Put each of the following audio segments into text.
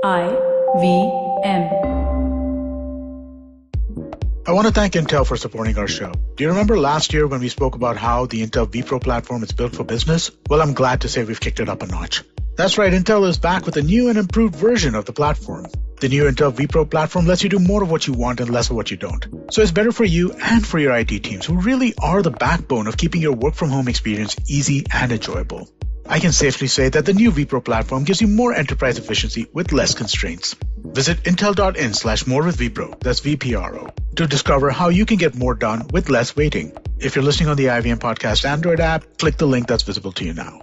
IVM. I want to thank Intel for supporting our show. Do you remember last year when we spoke about how the Intel vPro platform is built for business? Well, I'm glad to say we've kicked it up a notch. That's right, Intel is back with a new and improved version of the platform. The new Intel vPro platform lets you do more of what you want and less of what you don't. So it's better for you and for your IT teams, who really are the backbone of keeping your work-from-home experience easy and enjoyable. I can safely say that the new vPro platform gives you more enterprise efficiency with less constraints. Visit intel.in/morewithvpro, that's VPRO, to discover how you can get more done with less waiting. If you're listening on the IVM Podcast Android app, click the link that's visible to you now.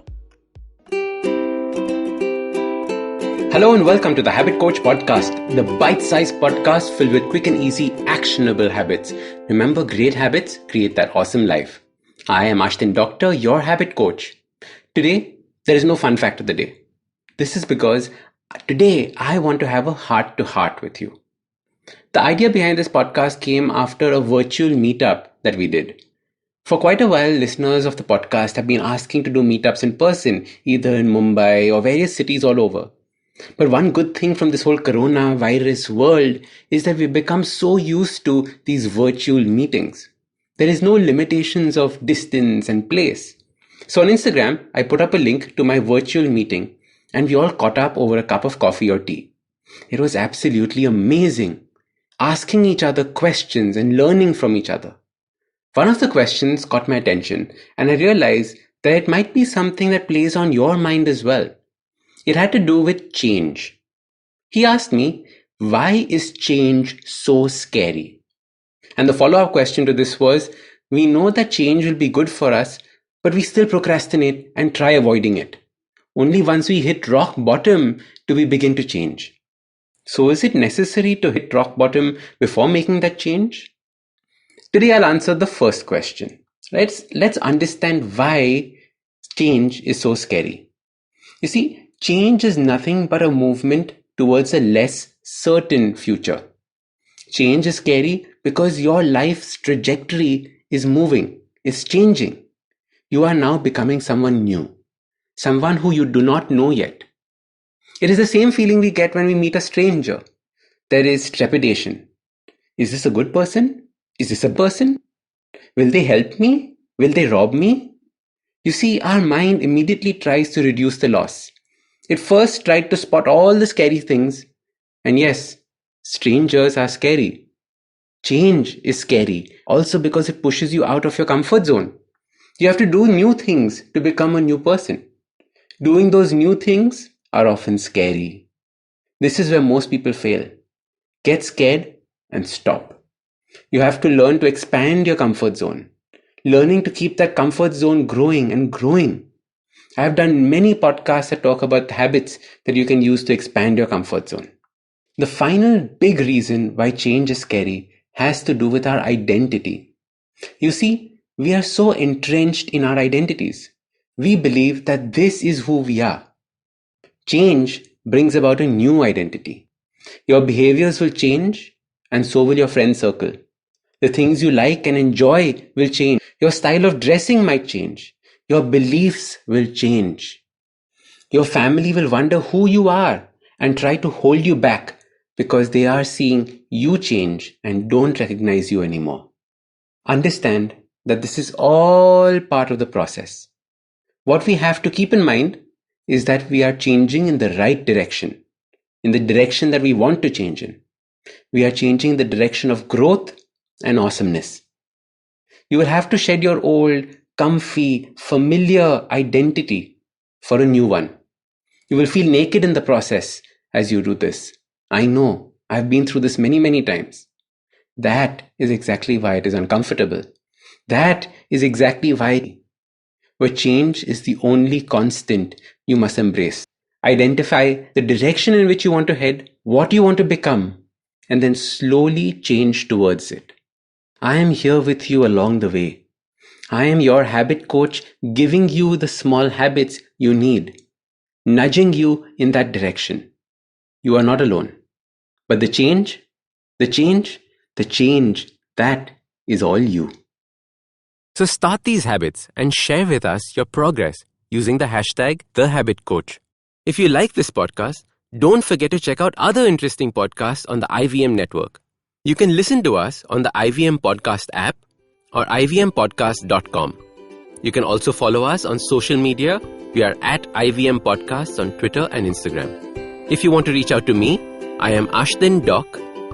Hello and welcome to the Habit Coach Podcast, the bite-sized podcast filled with quick and easy, actionable habits. Remember, great habits create that awesome life. I am Ashdin Doctor, your habit coach. Today, there is no fun fact of the day. This is because today I want to have a heart-to-heart with you. The idea behind this podcast came after a virtual meetup that we did. For quite a while, listeners of the podcast have been asking to do meetups in person, either in Mumbai or various cities all over. But one good thing from this whole coronavirus world is that we've become so used to these virtual meetings. There is no limitations of distance and place. So on Instagram, I put up a link to my virtual meeting and we all caught up over a cup of coffee or tea. It was absolutely amazing, asking each other questions and learning from each other. One of the questions caught my attention and I realized that it might be something that plays on your mind as well. It had to do with change. He asked me, why is change so scary? And the follow-up question to this was, we know that change will be good for us, but we still procrastinate and try avoiding it. Only once we hit rock bottom do we begin to change. So is it necessary to hit rock bottom before making that change? Today I'll answer the first question. Let's understand why change is so scary. You see, change is nothing but a movement towards a less certain future. Change is scary because your life's trajectory is moving, is changing. You are now becoming someone new, someone who you do not know yet. It is the same feeling we get when we meet a stranger. There is trepidation. Is this a good person? Is this a person? Will they help me? Will they rob me? You see, our mind immediately tries to reduce the loss. It first tried to spot all the scary things. And yes, strangers are scary. Change is scary also because it pushes you out of your comfort zone. You have to do new things to become a new person. Doing those new things are often scary. This is where most people fail. Get scared and stop. You have to learn to expand your comfort zone. Learning to keep that comfort zone growing and growing. I have done many podcasts that talk about habits that you can use to expand your comfort zone. The final big reason why change is scary has to do with our identity. You see, we are so entrenched in our identities. We believe that this is who we are. Change brings about a new identity. Your behaviors will change and so will your friend circle. The things you like and enjoy will change. Your style of dressing might change. Your beliefs will change. Your family will wonder who you are and try to hold you back because they are seeing you change and don't recognize you anymore. Understand that this is all part of the process. What we have to keep in mind is that we are changing in the right direction, in the direction that we want to change in. We are changing in the direction of growth and awesomeness. You will have to shed your old, comfy, familiar identity for a new one. You will feel naked in the process as you do this. I know, I've been through this many, many times. That is exactly why it is uncomfortable. That is exactly why change is the only constant you must embrace. Identify the direction in which you want to head, what you want to become, and then slowly change towards it. I am here with you along the way. I am your habit coach, giving you the small habits you need, nudging you in that direction. You are not alone. But the change, that is all you. So start these habits and share with us your progress using the hashtag #TheHabitCoach. If you like this podcast, Don't forget to check out other interesting podcasts on the IVM network. You can listen to us on the IVM Podcast app or ivmpodcast.com. You can also follow us on social media. We are at IVM Podcasts on Twitter and Instagram. If you want to reach out to me, I am Ashdin Doc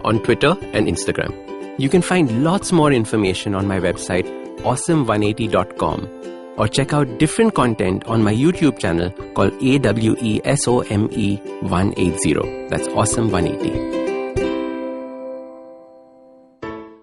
on Twitter and Instagram. You can find lots more information on my website, awesome180.com, or check out different content on my YouTube channel called AWESOME180. That's Awesome 180.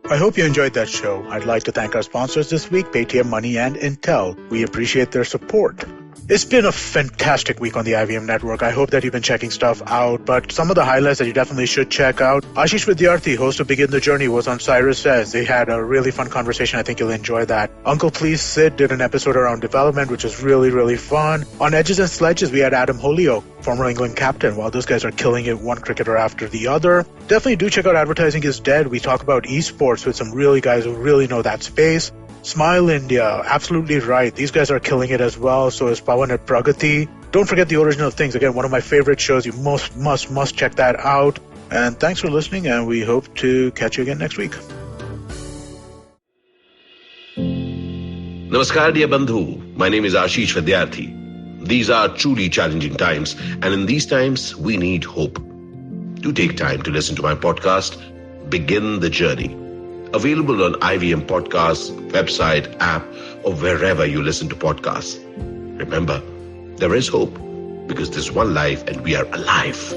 I hope you enjoyed that show. I'd like to thank our sponsors this week, Paytm Money and Intel. We appreciate their support. It's been a fantastic week on the IVM network. I hope that you've been checking stuff out, but some of the highlights that you definitely should check out. Ashish Vidyarthi, host of Begin the Journey, was on Cyrus Says. They had a really fun conversation. I think you'll enjoy that. Uncle Please Sid did an episode around development, which is really, really fun. On Edges and Sledges, we had Adam Holyoke, former England captain. While those guys are killing it, one cricketer after the other. Definitely do check out Advertising is Dead. We talk about esports with some really guys who really know that space. Smile India, absolutely right. These guys are killing it as well. So is Pawan at Pragati. Don't forget The Original Things. Again, one of my favorite shows. You must check that out. And thanks for listening, and we hope to catch you again next week. Namaskar, dear Bandhu. My name is Ashish Vidyarthi. These are truly challenging times, and in these times, we need hope. Do take time to listen to my podcast, Begin the Journey. Available on IVM Podcasts, website, app, or wherever you listen to podcasts. Remember, there is hope because there's one life and we are alive.